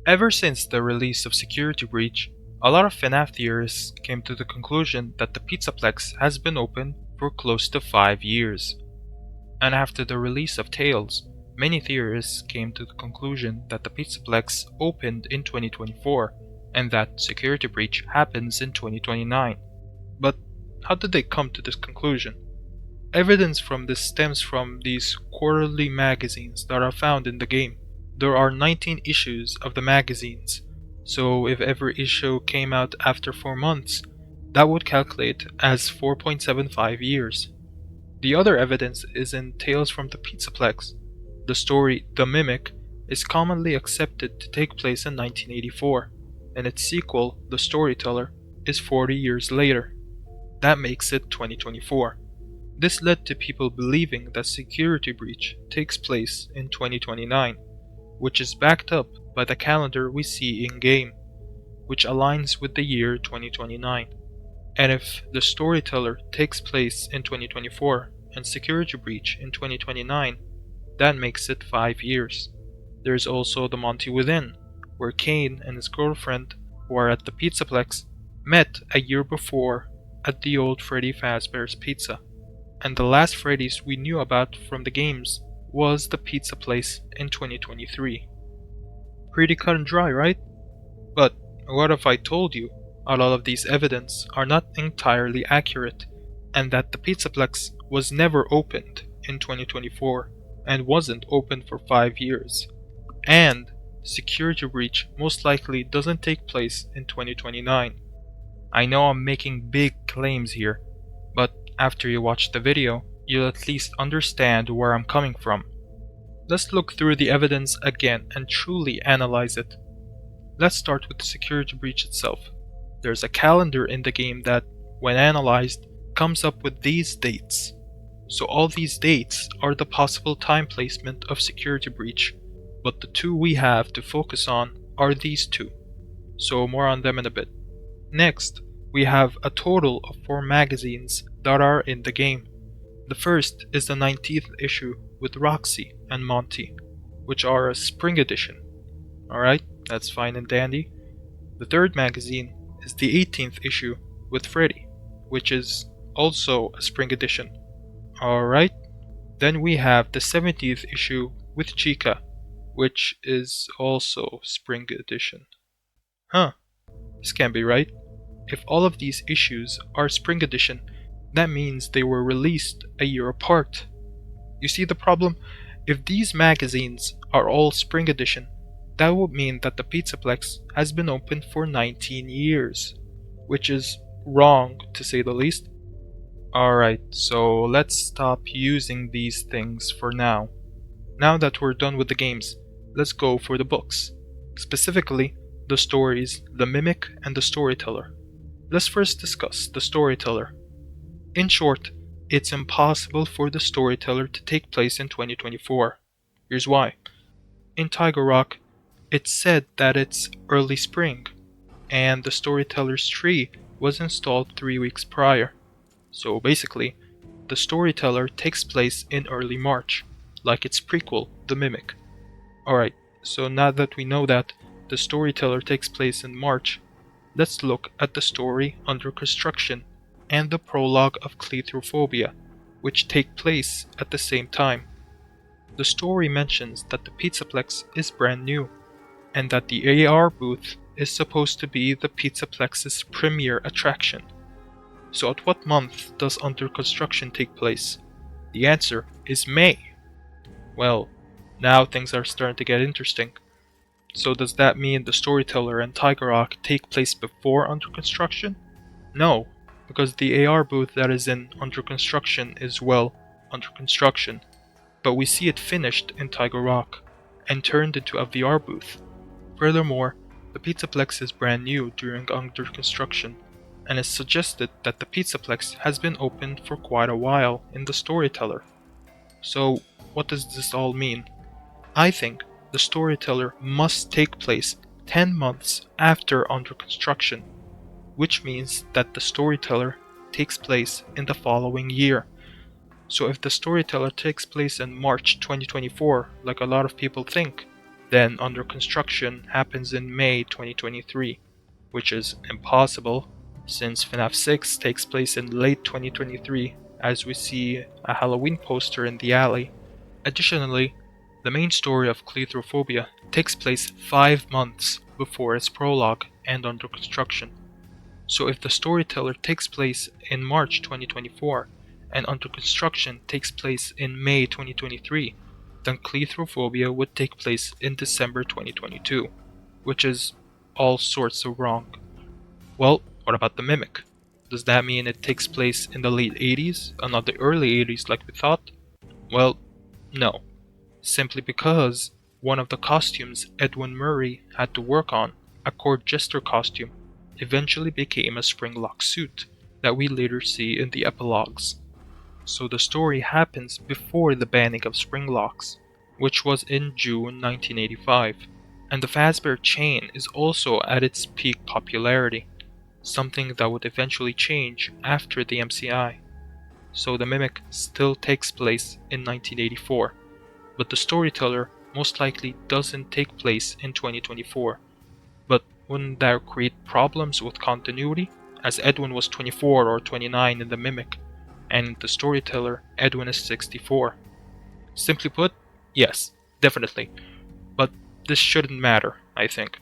Ever since the release of Security Breach, a lot of FNaF theorists came to the conclusion that the Pizzaplex has been open for close to 5 years. And after the release of Tales, many theorists came to the conclusion that the Pizzaplex opened in 2024 and that Security Breach happens in 2029. But how did they come to this conclusion? Evidence from this stems from these quarterly magazines that are found in the game. There are 19 issues of the magazines, so if every issue came out after 4 months, that would calculate as 4.75 years. The other evidence is in Tales from the Pizzaplex. The story The Mimic is commonly accepted to take place in 1984, and its sequel, The Storyteller, is 40 years later. That makes it 2024. This led to people believing that Security Breach takes place in 2029, which is backed up by the calendar we see in-game, which aligns with the year 2029. And if The Storyteller takes place in 2024 and Security Breach in 2029, that makes it 5 years. There is also The Monty Within, where Kane and his girlfriend, who are at the Pizzaplex, met a year before at the old Freddy Fazbear's Pizza. And the last Freddy's we knew about from the games was the pizza place in 2023. Pretty cut and dry, right? But what if I told you a lot of these evidence are not entirely accurate, and that the Pizzaplex was never opened in 2024 and wasn't open for 5 years, and Security Breach most likely doesn't take place in 2029. I know I'm making big claims here, but after you watch the video, you'll at least understand where I'm coming from. Let's look through the evidence again and truly analyze it. Let's start with the Security Breach itself. There's a calendar in the game that, when analyzed, comes up with these dates. So all these dates are the possible time placement of Security Breach, but the two we have to focus on are these two. So more on them in a bit. Next, we have a total of 4 magazines that are in the game. The first is the 19th issue with Roxy and Monty, which are a spring edition. Alright, that's fine and dandy. The third magazine is the 18th issue with Freddy, which is also a spring edition. Alright, then we have the 70th issue with Chica, which is also spring edition. Huh, this can't be right. If all of these issues are spring edition, that means they were released a year apart. You see the problem? If these magazines are all spring edition, that would mean that the Pizzaplex has been open for 19 years, which is wrong to say the least. Alright, so let's stop using these things for now. Now that we're done with the games, let's go for the books. Specifically, the stories The Mimic and The Storyteller. Let's first discuss The Storyteller. In short, it's impossible for The Storyteller to take place in 2024. Here's why. In Tiger Rock, it's said that it's early spring, and the Storyteller's tree was installed 3 weeks prior. So basically, the Storyteller takes place in early March, like its prequel, The Mimic. Alright, so now that we know that the Storyteller takes place in March, let's look at the story Under Construction and the prologue of Claustrophobia, which take place at the same time. The story mentions that the Pizzaplex is brand new, and that the AR booth is supposed to be the Pizzaplex's premier attraction. So at what month does Under Construction take place? The answer is May. Well, now things are starting to get interesting. So does that mean the Storyteller and Tiger Rock take place before Under Construction? No, because the AR booth that is in Under Construction is, well, under construction. But we see it finished in Tiger Rock, and turned into a VR booth. Furthermore, the Pizzaplex is brand new during Under Construction, and it's suggested that the Pizzaplex has been open for quite a while in the Storyteller. So, what does this all mean? I think the Storyteller must take place 10 months after Under Construction, which means that the Storyteller takes place in the following year. So if the Storyteller takes place in March 2024, like a lot of people think, Then under construction happens in May 2023, which is impossible since FNaF 6 takes place in late 2023, as we see a Halloween poster in the alley. Additionally, the main story of Claustrophobia takes place 5 months before its prologue and under construction. So if the storyteller takes place in March 2024 and under construction takes place in May 2023, then Claustrophobia would take place in December 2022, which is all sorts of wrong. Well, what about the Mimic? Does that mean it takes place in the late 80s and not the early 80s like we thought? Well, no. Simply because one of the costumes Edwin Murray had to work on, a court jester costume, eventually became a springlock suit that we later see in the epilogues. So the story happens before the banning of springlocks, which was in June 1985, and the Fazbear chain is also at its peak popularity, something that would eventually change after the MCI. So the Mimic still takes place in 1984, but the storyteller most likely doesn't take place in 2024. But wouldn't that create problems with continuity, as Edwin was 24 or 29 in the Mimic, and the storyteller, Edwin, is 64? Simply put, yes, definitely. But this shouldn't matter, I think.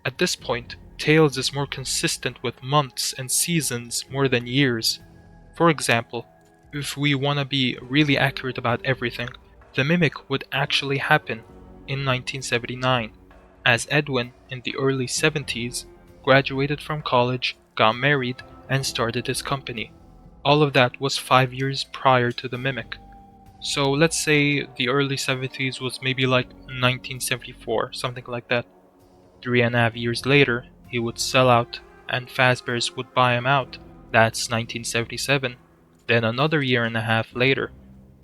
At this point, Tales is more consistent with months and seasons more than years. For example, if we want to be really accurate about everything, the Mimic would actually happen in 1979, as Edwin, in the early 70s, graduated from college, got married, and started his company. All of that was 5 years prior to the Mimic. So let's say the early 70s was maybe like 1974, something like that. 3.5 years later, he would sell out and Fazbear's would buy him out. That's 1977. Then another year and a half later,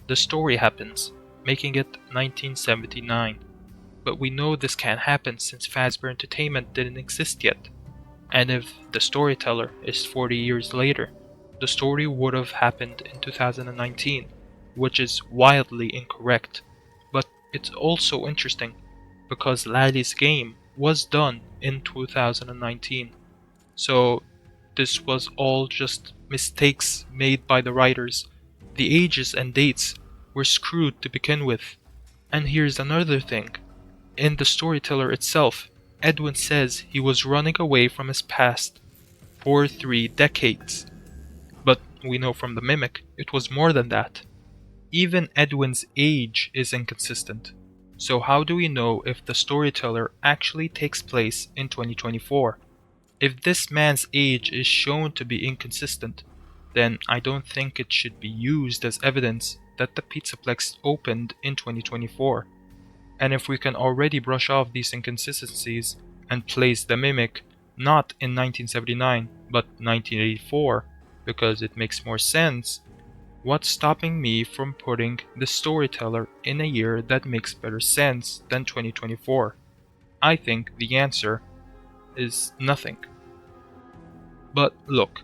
the story happens, making it 1979. But we know this can't happen since Fazbear Entertainment didn't exist yet. And if the storyteller is 40 years later, the story would have happened in 2019, which is wildly incorrect. But it's also interesting because Laddie's game was done in 2019. So this was all just mistakes made by the writers. The ages and dates were screwed to begin with. And here's another thing. In the storyteller itself, Edwin says he was running away from his past for 3 decades. But we know from the Mimic it was more than that. Even Edwin's age is inconsistent. So how do we know if the storyteller actually takes place in 2024? If this man's age is shown to be inconsistent, then I don't think it should be used as evidence that the Pizzaplex opened in 2024. And if we can already brush off these inconsistencies and place the Mimic not in 1979 but 1984 because it makes more sense, what's stopping me from putting the storyteller in a year that makes better sense than 2024? I think the answer is nothing. But look,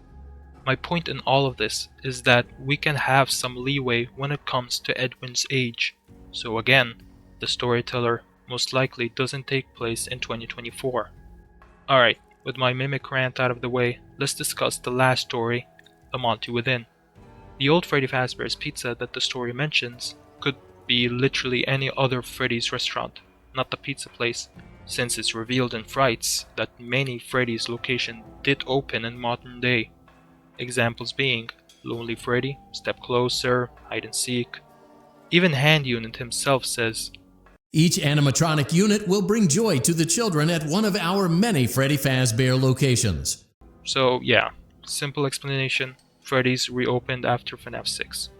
my point in all of this is that we can have some leeway when it comes to Edwin's age. So again, the storyteller most likely doesn't take place in 2024. Alright, with my Mimic rant out of the way, let's discuss the last story, The Monty Within. The old Freddy Fazbear's Pizza that the story mentions could be literally any other Freddy's restaurant, not the pizza place, since it's revealed in Frights that many Freddy's locations did open in modern day. Examples being Lonely Freddy, Step Closer, Hide and Seek. Even Hand Unit himself says, "Each animatronic unit will bring joy to the children at one of our many Freddy Fazbear locations." So yeah, simple explanation, Freddy's reopened after FNaF 6.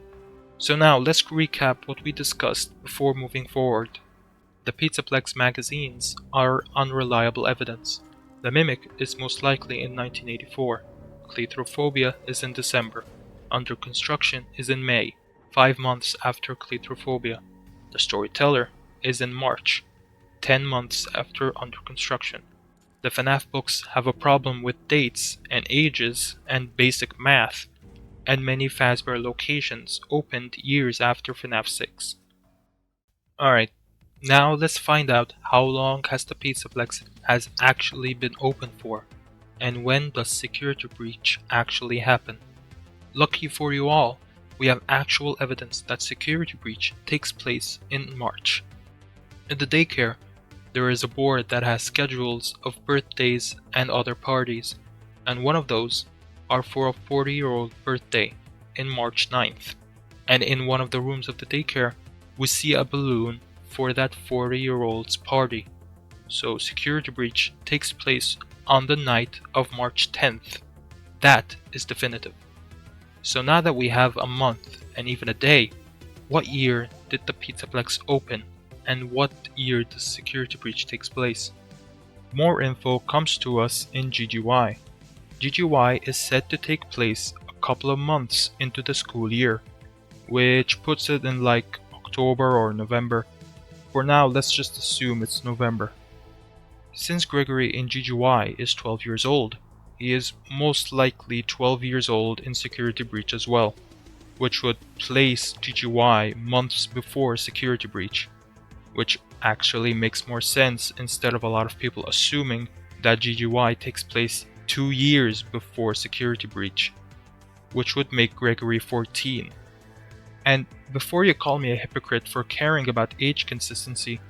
So now let's recap what we discussed before moving forward. The Pizzaplex magazines are unreliable evidence. The Mimic is most likely in 1984. Claustrophobia is in December. Under construction is in May, 5 months after Claustrophobia. The storyteller is in March, 10 months after under construction. The FNaF books have a problem with dates and ages and basic math, and many Fazbear locations opened years after FNaF 6. Alright, Now let's find out how long has the Pizzaplex has actually been open for, and when does security breach actually happen. Lucky for you all, we have actual evidence that security breach takes place in March. In the daycare, there is a board that has schedules of birthdays and other parties, and one of those are for a 40-year-old birthday in March 9th. And in one of the rooms of the daycare, we see a balloon for that 40-year-old's party. So security breach takes place on the night of March 10th. That is definitive. So now that we have a month and even a day, what year did the Pizzaplex open, and what year does security breach takes place? More info comes to us in GGY. GGY is said to take place a couple of months into the school year, which puts it in like October or November. For now, let's just assume it's November. Since Gregory in GGY is 12 years old, he is most likely 12 years old in security breach as well, which would place GGY months before security breach, which actually makes more sense instead of a lot of people assuming that GGY takes place 2 years before security breach, which would make Gregory 14. And before you call me a hypocrite for caring about age consistency,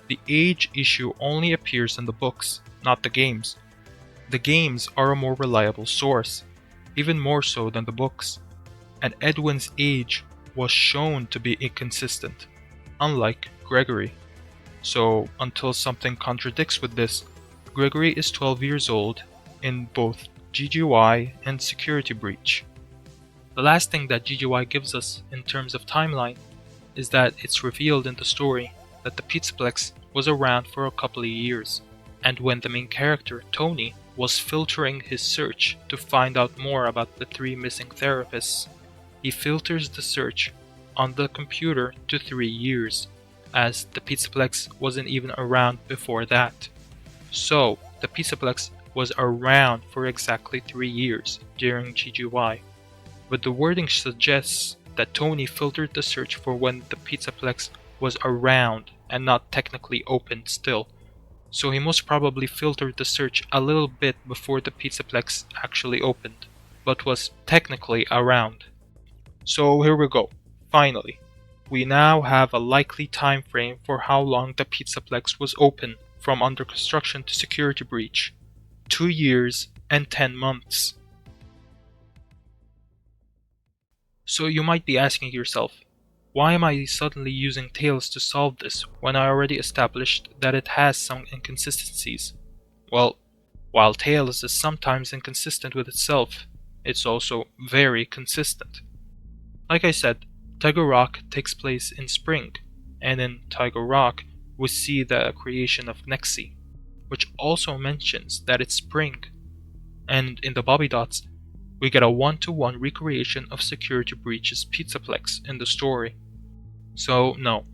the age issue only appears in the books, not the games. The games are a more reliable source, even more so than the books, and Edwin's age was shown to be inconsistent, unlike Gregory. So until something contradicts with this, Gregory is 12 years old in both GGY and security breach. The last thing that GGY gives us in terms of timeline is that it's revealed in the story that the Pizzaplex was around for a couple of years, and when the main character, Tony, was filtering his search to find out more about the 3 missing therapists, he filters the search on the computer to 3 years, as the Pizzaplex wasn't even around before that. So, the Pizzaplex was around for exactly 3 years during GGY. But the wording suggests that Tony filtered the search for when the Pizzaplex was around and not technically open still. So he most probably filtered the search a little bit before the Pizzaplex actually opened, but was technically around. So here we go, finally. We now have a likely time frame for how long the Pizzaplex was open from under construction to security breach. 2 years and 10 months. So you might be asking yourself, why am I suddenly using Tails to solve this when I already established that it has some inconsistencies? Well, while Tails is sometimes inconsistent with itself, it's also very consistent. Like I said, Tiger Rock takes place in spring, and in Tiger Rock we see the creation of Nexi, which also mentions that it's spring. And in the Bobby Dots, we get a 1-to-1 recreation of Security Breach's Pizzaplex in the story. So no,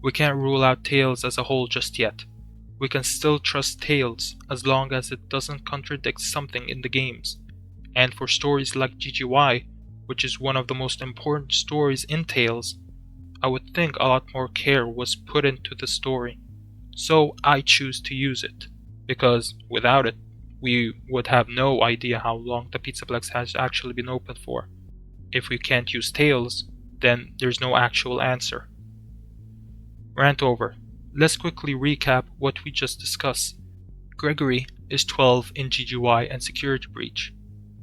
we can't rule out Tails as a whole just yet. We can still trust Tails as long as it doesn't contradict something in the games. And for stories like GGY, which is one of the most important stories in Tails, I would think a lot more care was put into the story. So I choose to use it, because without it, we would have no idea how long the Pizzaplex has actually been open for. If we can't use Tails, then there's no actual answer. Rant over. Let's quickly recap what we just discussed. Gregory is 12 in GGY and security breach.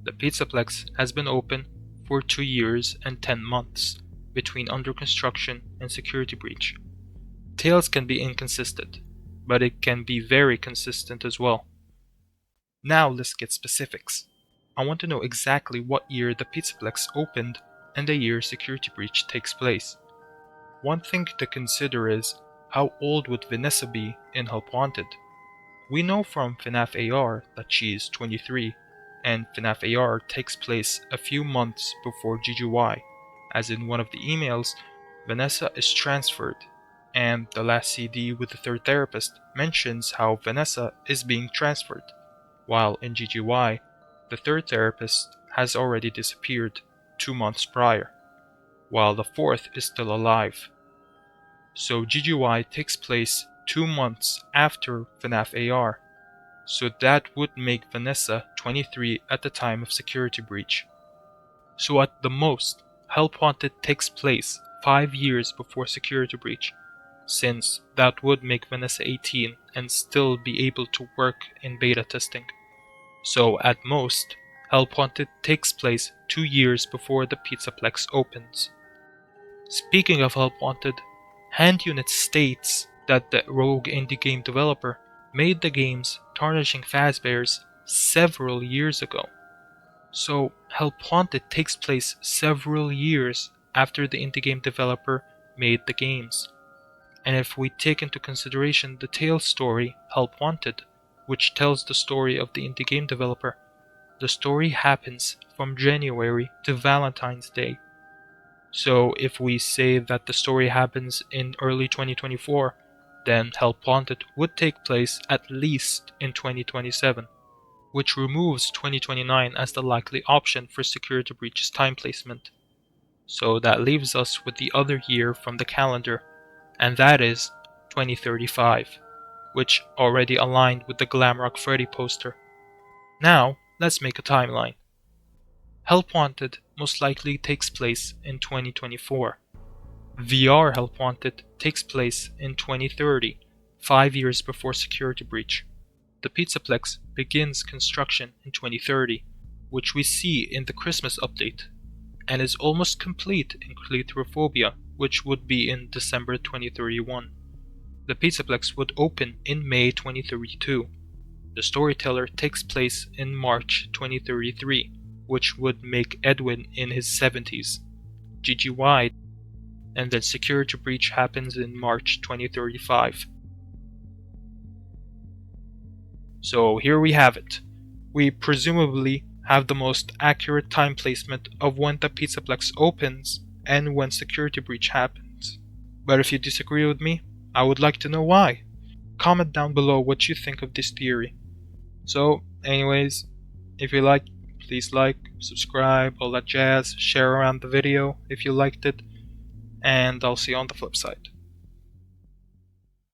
The Pizzaplex has been open for 2 years and 10 months between under construction and security breach. Tails can be inconsistent, but it can be very consistent as well. Now let's get specifics. I want to know exactly what year the Pizzaplex opened and the year security breach takes place. One thing to consider is, how old would Vanessa be in Help Wanted? We know from FNaF AR that she is 23, and FNaF AR takes place a few months before GGY, as in one of the emails, Vanessa is transferred, and the last CD with the 3rd therapist mentions how Vanessa is being transferred, while in GGY, the 3rd therapist has already disappeared 2 months prior, while the 4th is still alive. So GGY takes place 2 months after FNaF AR, so that would make Vanessa 23 at the time of Security Breach. So at the most, Help Wanted takes place 5 years before Security Breach, since that would make Vanessa 18 and still be able to work in beta testing. So at most, Help Wanted takes place 2 years before the Pizzaplex opens. Speaking of Help Wanted, Hand Unit states that the rogue indie game developer made the games Tarnishing Fazbears several years ago. So Help Wanted takes place several years after the indie game developer made the games. And if we take into consideration the tail story Help Wanted, which tells the story of the indie game developer, the story happens from January to Valentine's Day. So if we say that the story happens in early 2024, then Help Wanted would take place at least in 2027, which removes 2029 as the likely option for Security Breach's time placement. So that leaves us with the other year from the calendar, and that is 2035, which already aligned with the Glamrock Freddy poster. Now, let's make a timeline. Help Wanted most likely takes place in 2024. VR Help Wanted takes place in 2030, 5 years before Security Breach. The Pizzaplex begins construction in 2030, which we see in the Christmas update, and is almost complete in Claustrophobia, which would be in December 2031. The Pizzaplex would open in May 2032. The Storyteller takes place in March 2033, which would make Edwin in his 70s. GGY, and then Security Breach happens in March 2035. So here we have it. We presumably have the most accurate time placement of when the Pizzaplex opens and when Security Breach happens. But if you disagree with me, I would like to know why. Comment down below what you think of this theory. So anyways, if you like, please like, subscribe, all that jazz, share around the video if you liked it, and I'll see you on the flip side.